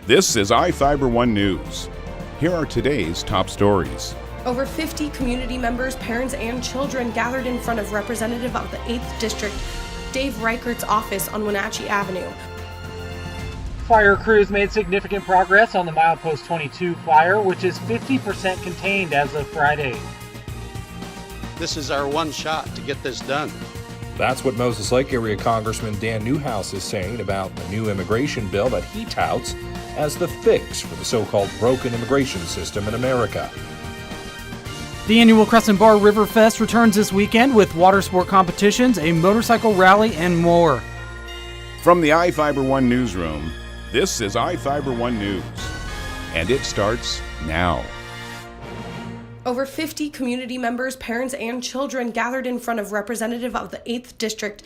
This is iFIBER 1 News. Here are today's top stories. Over 50 community members, parents, and children gathered in front of Representative of the 8th District, Dave Reichert's office on Wenatchee Avenue. Fire crews made significant progress on the Milepost 22 fire, which is 50% contained as of Friday. This is our one shot to get this done. That's what Moses Lake area Congressman Dan Newhouse is saying about the new immigration bill that he touts as the fix for the so-called broken immigration system in America. The annual Crescent Bar River Fest returns this weekend with water sport competitions, a motorcycle rally, and more. From the iFIBER 1 newsroom, this is iFIBER 1 News, and it starts now. Over 50 community members, parents, and children gathered in front of Representative of the 8th District,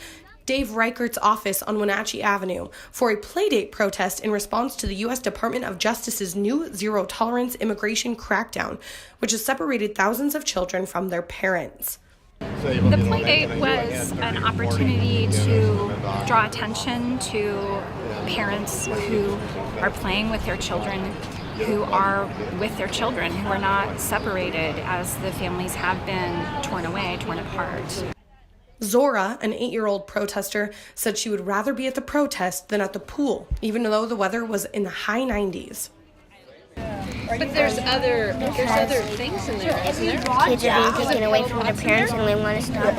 Dave Reichert's office on Wenatchee Avenue for a playdate protest in response to the U.S. Department of Justice's new zero-tolerance immigration crackdown, which has separated thousands of children from their parents. The playdate was an opportunity to draw attention to parents who are playing with their children, who are with their children, who are not separated as the families have been torn away, torn apart. Zora, an 8-year-old protester, said she would rather be at the protest than at the pool, even though the weather was in the high 90s. But there's other things in there, isn't there? Kids are being taken away from their parents and they want to stop.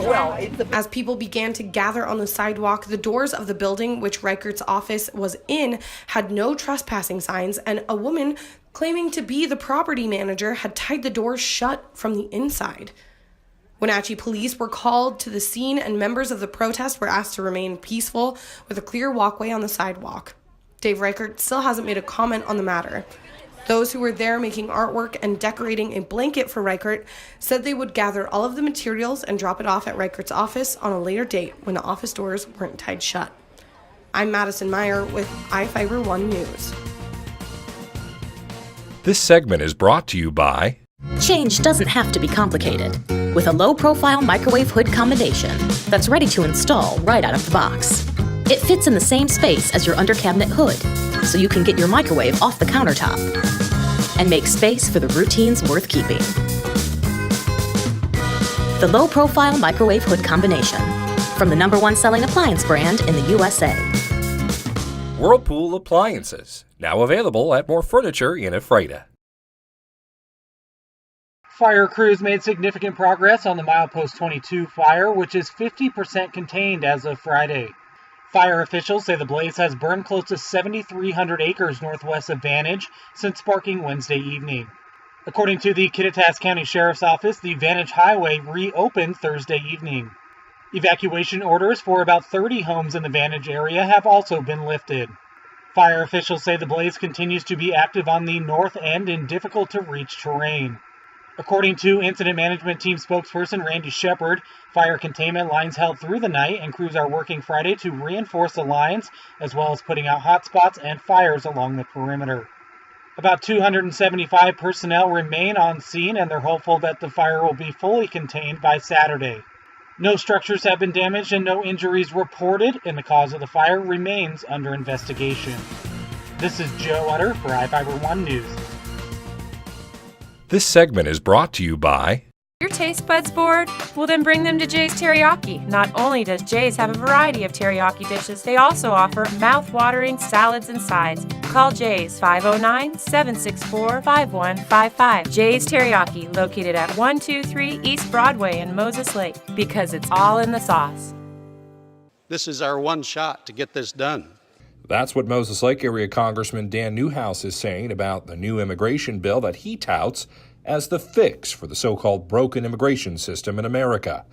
As people began to gather on the sidewalk, the doors of the building which Reichert's office was in had no trespassing signs, and a woman claiming to be the property manager had tied the doors shut from the inside. Wenatchee police were called to the scene, and members of the protest were asked to remain peaceful with a clear walkway on the sidewalk. Dave Reichert still hasn't made a comment on the matter. Those who were there making artwork and decorating a blanket for Reichert said they would gather all of the materials and drop it off at Reichert's office on a later date when the office doors weren't tied shut. I'm Madison Meyer with iFIBER 1 News. This segment is brought to you by... Change doesn't have to be complicated. With a low-profile microwave hood combination that's ready to install right out of the box. It fits in the same space as your under-cabinet hood, so you can get your microwave off the countertop and make space for the routines worth keeping. The low-profile microwave hood combination, from the #1 selling appliance brand in the USA. Whirlpool Appliances, now available at more furniture in Ephrata. Fire crews made significant progress on the Milepost 22 fire, which is 50% contained as of Friday. Fire officials say the blaze has burned close to 7,300 acres northwest of Vantage since sparking Wednesday evening. According to the Kittitas County Sheriff's Office, the Vantage Highway reopened Thursday evening. Evacuation orders for about 30 homes in the Vantage area have also been lifted. Fire officials say the blaze continues to be active on the north end in difficult-to-reach terrain. According to Incident Management Team spokesperson Randy Shepard, fire containment lines held through the night, and crews are working Friday to reinforce the lines, as well as putting out hotspots and fires along the perimeter. About 275 personnel remain on scene, and they're hopeful that the fire will be fully contained by Saturday. No structures have been damaged and no injuries reported, and the cause of the fire remains under investigation. This is Joe Utter for iFIBER 1 News. This segment is brought to you by... Your taste buds bored? Well, then bring them to Jay's Teriyaki. Not only does Jay's have a variety of teriyaki dishes, they also offer mouth-watering salads and sides. Call Jay's 509-764-5155. Jay's Teriyaki, located at 123 East Broadway in Moses Lake, because it's all in the sauce. This is our one shot to get this done. That's what Moses Lake area Congressman Dan Newhouse is saying about the new immigration bill that he touts as the fix for the so-called broken immigration system in America.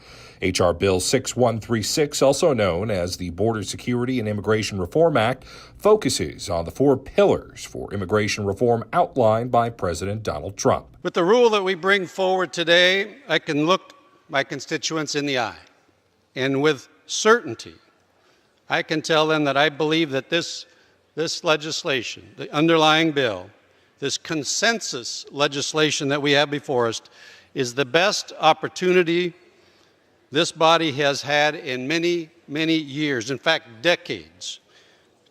H.R. Bill 6136, also known as the Border Security and Immigration Reform Act, focuses on the 4 pillars for immigration reform outlined by President Donald Trump. With the rule that we bring forward today, I can look my constituents in the eye, and with certainty, I can tell them that I believe that this legislation, the underlying bill, this consensus legislation that we have before us, is the best opportunity this body has had in many, many years, in fact, decades,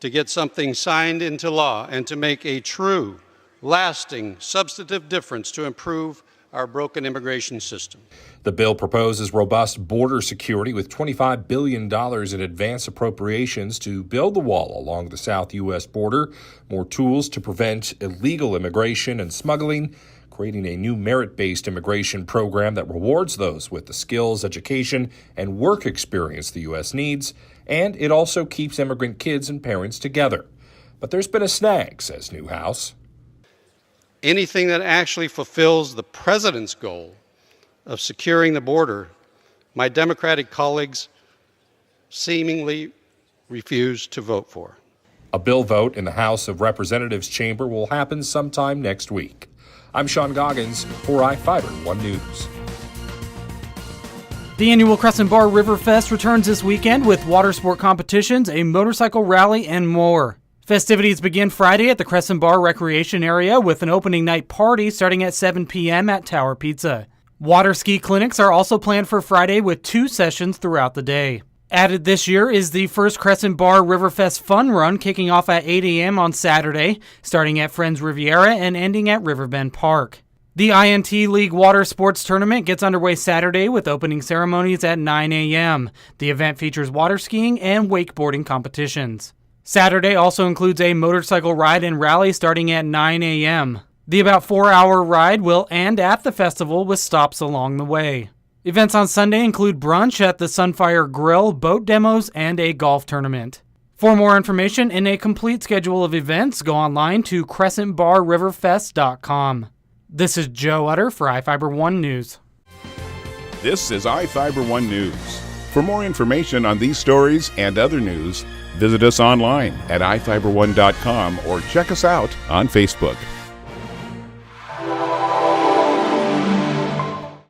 to get something signed into law and to make a true, lasting, substantive difference to improve our broken immigration system. The bill proposes robust border security with $25 billion in advance appropriations to build the wall along the south U.S. border, more tools to prevent illegal immigration and smuggling, creating a new merit-based immigration program that rewards those with the skills, education, and work experience the U.S. needs, and it also keeps immigrant kids and parents together. But there's been a snag, says Newhouse. Anything that actually fulfills the president's goal of securing the border, my Democratic colleagues seemingly refuse to vote for. A bill vote in the House of Representatives chamber will happen sometime next week. I'm Sean Goggins for iFIBER 1 News. The annual Crescent Bar River Fest returns this weekend with water sport competitions, a motorcycle rally, and more. Festivities begin Friday at the Crescent Bar Recreation Area with an opening night party starting at 7 p.m. at Tower Pizza. Water ski clinics are also planned for Friday with 2 sessions throughout the day. Added this year is the first Crescent Bar Riverfest Fun Run kicking off at 8 a.m. on Saturday, starting at Friends Riviera and ending at Riverbend Park. The INT League Water Sports Tournament gets underway Saturday with opening ceremonies at 9 a.m. The event features water skiing and wakeboarding competitions. Saturday also includes a motorcycle ride and rally starting at 9 a.m. The about 4-hour ride will end at the festival with stops along the way. Events on Sunday include brunch at the Sunfire Grill, boat demos, and a golf tournament. For more information and a complete schedule of events, go online to crescentbarriverfest.com. This is Joe Utter for iFIBER 1 News. This is iFIBER 1 News. For more information on these stories and other news, visit us online at iFiber1.com or check us out on Facebook.